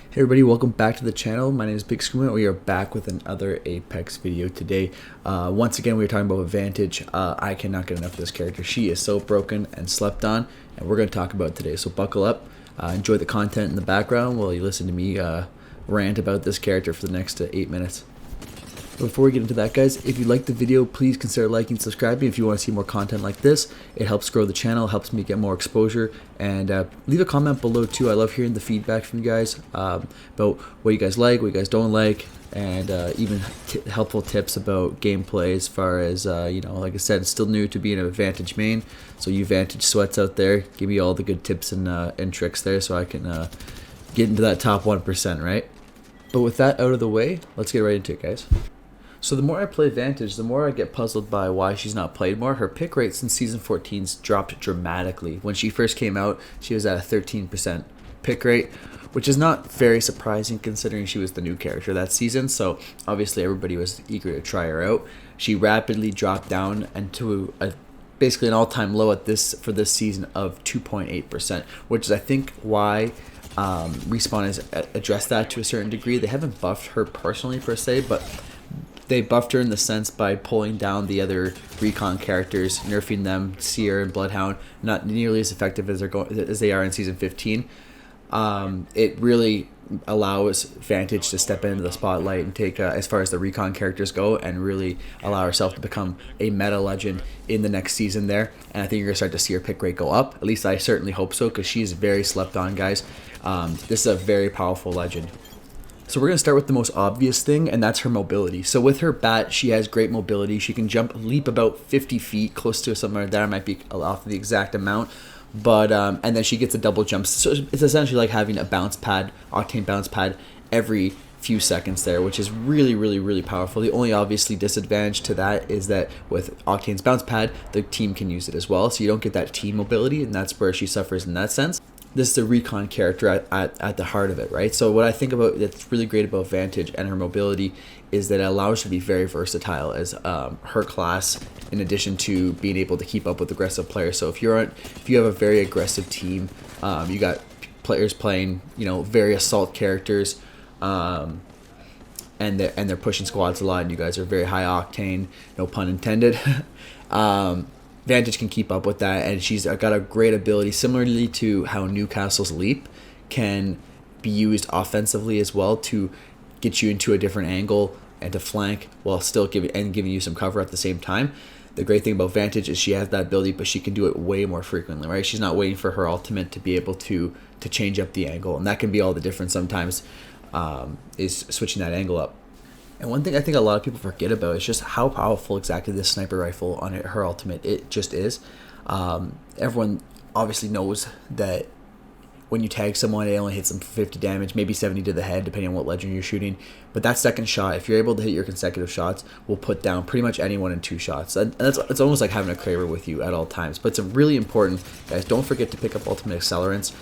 Hey everybody, welcome back to the channel. My name is Big Skooma. We are back with another Apex video today. Once again, we are talking about Vantage. I cannot get enough of this character. She is so broken and slept on, and we're going to talk about it today. So buckle up, enjoy the content in the background while you listen to me rant about this character for the next 8 minutes. Before we get into that, guys, if you like the video, please consider liking and subscribing if you want to see more content like this. It helps grow the channel, helps me get more exposure, and leave a comment below too. I love hearing the feedback from you guys about what you guys like, what you guys don't like, and even helpful tips about gameplay as far as, like I said, it's still new to being a Vantage main, so you Vantage sweats out there, give me all the good tips and tricks there so I can get into that top 1%, right? But with that out of the way, let's get right into it, guys. So the more I play Vantage, the more I get puzzled by why she's not played more. Her pick rate since Season 14's dropped dramatically. When she first came out, she was at a 13% pick rate, which is not very surprising considering she was the new character that season, so obviously everybody was eager to try her out. She rapidly dropped down into basically an all-time low for this season of 2.8%, which is I think why Respawn has addressed that to a certain degree. They haven't buffed her personally per se, but they buffed her in the sense by pulling down the other recon characters, nerfing them, Seer and Bloodhound, not nearly as effective as they are in Season 15. It really allows Vantage to step into the spotlight and take, as far as the recon characters go, and really allow herself to become a meta legend in the next season there. And I think you're going to start to see her pick rate go up. At least I certainly hope so, because she's very slept on, guys. This is a very powerful legend. So we're going to start with the most obvious thing, and that's her mobility. So with her bat, she has great mobility. She can leap about 50 feet, close to somewhere there. I might be off the exact amount. But and then she gets a double jump. So it's essentially like having a bounce pad, Octane bounce pad, every few seconds there, which is really, really, really powerful. The only obviously disadvantage to that is that with Octane's bounce pad, the team can use it as well. So you don't get that team mobility, and that's where she suffers in that sense. This is a recon character at the heart of it, right? So what I think about that's really great about Vantage and her mobility is that it allows her to be very versatile as her class, in addition to being able to keep up with aggressive players. So if you have a very aggressive team, you got players playing very assault characters, and they're pushing squads a lot, and you guys are very high octane, no pun intended. Vantage can keep up with that, and she's got a great ability, similarly to how Newcastle's Leap can be used offensively as well, to get you into a different angle and to flank while still giving you some cover at the same time. The great thing about Vantage is she has that ability, but she can do it way more frequently, right? She's not waiting for her ultimate to be able to change up the angle, and that can be all the difference sometimes, is switching that angle up. And one thing I think a lot of people forget about is just how powerful exactly this sniper rifle on her ultimate it just is. Everyone obviously knows that when you tag someone, it only hits them for 50 damage, maybe 70 to the head, depending on what legend you're shooting. But that second shot, if you're able to hit your consecutive shots, will put down pretty much anyone in 2 shots. And it's almost like having a Kraber with you at all times. But it's really important, guys. Don't forget to pick up ultimate accelerants.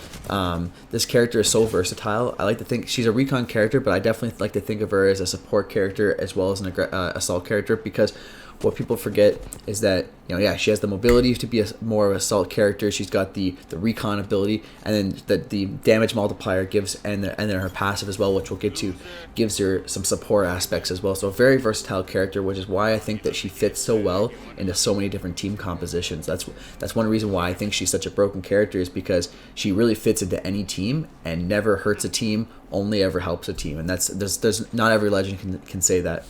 This character is so versatile. I like to think she's a recon character, but I definitely like to think of her as a support character as well as an assault character, because what people forget is that she has the mobility to be more of an assault character. She's got the recon ability, and then the damage multiplier gives, and then her passive as well, which we'll get to, gives her some support aspects as well. So a very versatile character, which is why I think that she fits so well into so many different team compositions. That's one reason why I think she's such a broken character, is because she really fits into any team and never hurts a team, only ever helps a team. And there's not every legend can say that.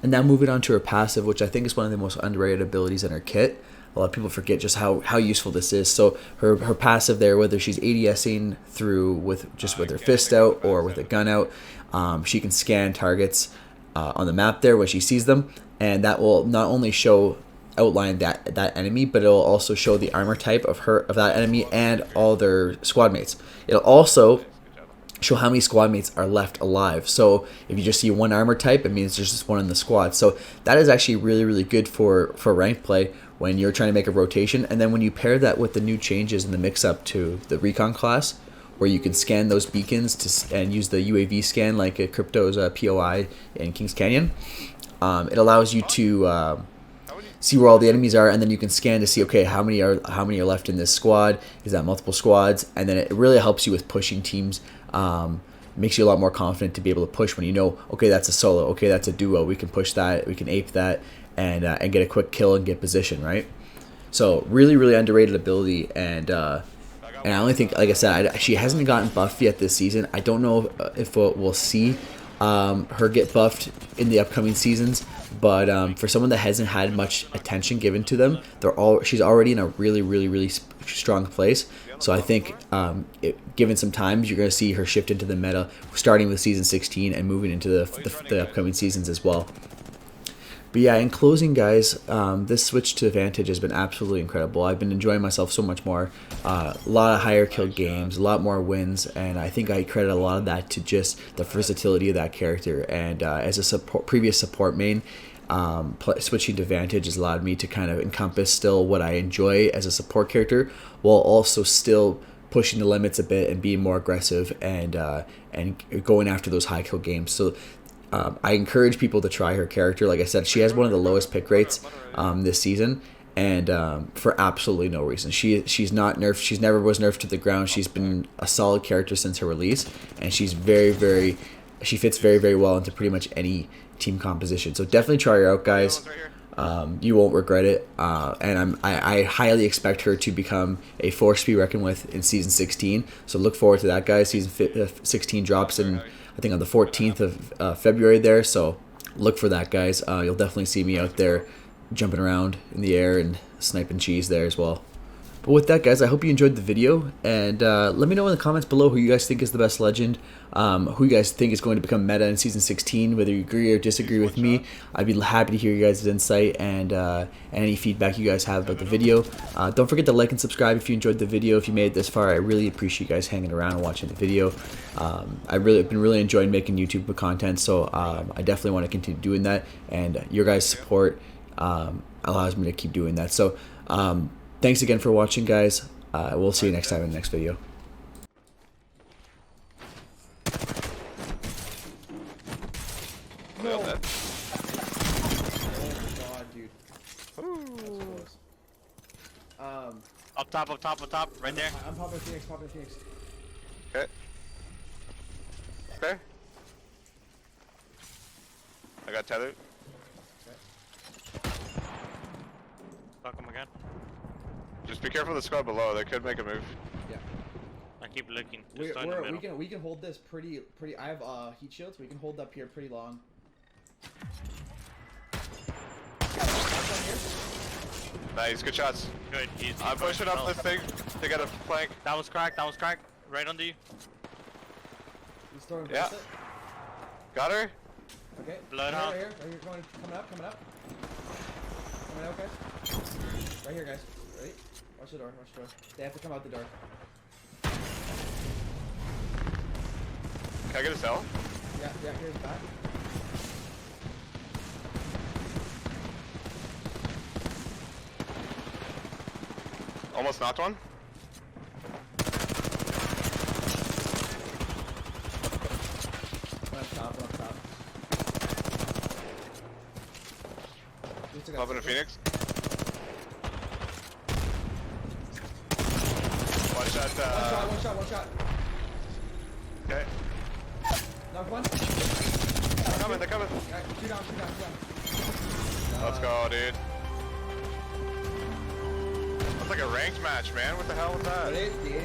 And now moving on to her passive, which I think is one of the most underrated abilities in her kit. A lot of people forget just how useful this is. So her passive there, whether she's ADSing through with her fist out or with a gun out, she can scan targets on the map there when she sees them, and that will not only outline that enemy, but it'll also show the armor type of that enemy and all their squad mates. It'll also show how many squad mates are left alive. So if you just see one armor type, it means there's just one in the squad. So that is actually really, really good for ranked play when you're trying to make a rotation. And then when you pair that with the new changes in the mix-up to the recon class, where you can scan those beacons and use the UAV scan like a Crypto's POI in Kings Canyon, it allows you to see where all the enemies are, and then you can scan to see, okay, how many are left in this squad. Is that multiple squads? And then it really helps you with pushing teams makes you a lot more confident to be able to push when you know, okay, that's a solo, okay, that's a duo, we can push that, we can ape that, and get a quick kill and get position, right? So really, really underrated ability, and I only think, like I said, she hasn't gotten buffed yet this season. I don't know if we'll see her get buffed in the upcoming seasons, but for someone that hasn't had much attention given to them, she's already in a really, really, really strong place. So I think given some time, you're going to see her shift into the meta, starting with season 16 and moving into the upcoming seasons as well. But yeah, in closing, guys, this switch to Vantage has been absolutely incredible. I've been enjoying myself so much more. A lot of higher kill games, a lot more wins, and I think I credit a lot of that to just the versatility of that character. And as a previous support main, switching to Vantage has allowed me to kind of encompass still what I enjoy as a support character, while also still pushing the limits a bit and being more aggressive and going after those high kill games. So I encourage people to try her character. Like I said, she has one of the lowest pick rates this season, and for absolutely no reason. She's not nerfed. She's never was nerfed to the ground. She's been a solid character since her release, and she's she fits very, very well into pretty much any team composition. So definitely try her out, guys. You won't regret it, and I highly expect her to become a force to be reckoned with in season 16. So look forward to that, guys. Season 16 drops in, I think, on the 14th of February there. So look for that, guys. You'll definitely see me out there jumping around in the air and sniping cheese there as well. But with that, guys, I hope you enjoyed the video, and let me know in the comments below who you guys think is the best legend, who you guys think is going to become meta in season 16, whether you agree or disagree with me. I'd be happy to hear you guys' insight and any feedback you guys have about the video. Don't forget to like and subscribe if you enjoyed the video. If you made it this far, I really appreciate you guys hanging around and watching the video. I've been really enjoying making YouTube content, so I definitely want to continue doing that, and your guys' support allows me to keep doing that. So thanks again for watching, guys. We'll see you next time in the next video. No. Oh God, dude. Up top, right there. I'm popping Phoenix. Okay. Okay. I got tethered. Okay. Fuck him again. Just be careful of the squad below. They could make a move. Yeah. I keep looking. We can hold this pretty. I have heat shields. We can hold up here pretty long. Nice, good shots. Good. I'm pushing up this thing to get a flank. That was cracked. Right under you. Yeah. Got her. Okay. Blood right here. Coming up. Coming out, guys. Right here, guys. Ready? Watch the door. They have to come out the door. Can I get a cell? Yeah, here's the back. Almost knocked one. One up top. Popping a Phoenix. One shot. Okay. Knock one. They're coming. Right, two down. Let's go, dude. That's like a ranked match, man. What the hell was that? It is.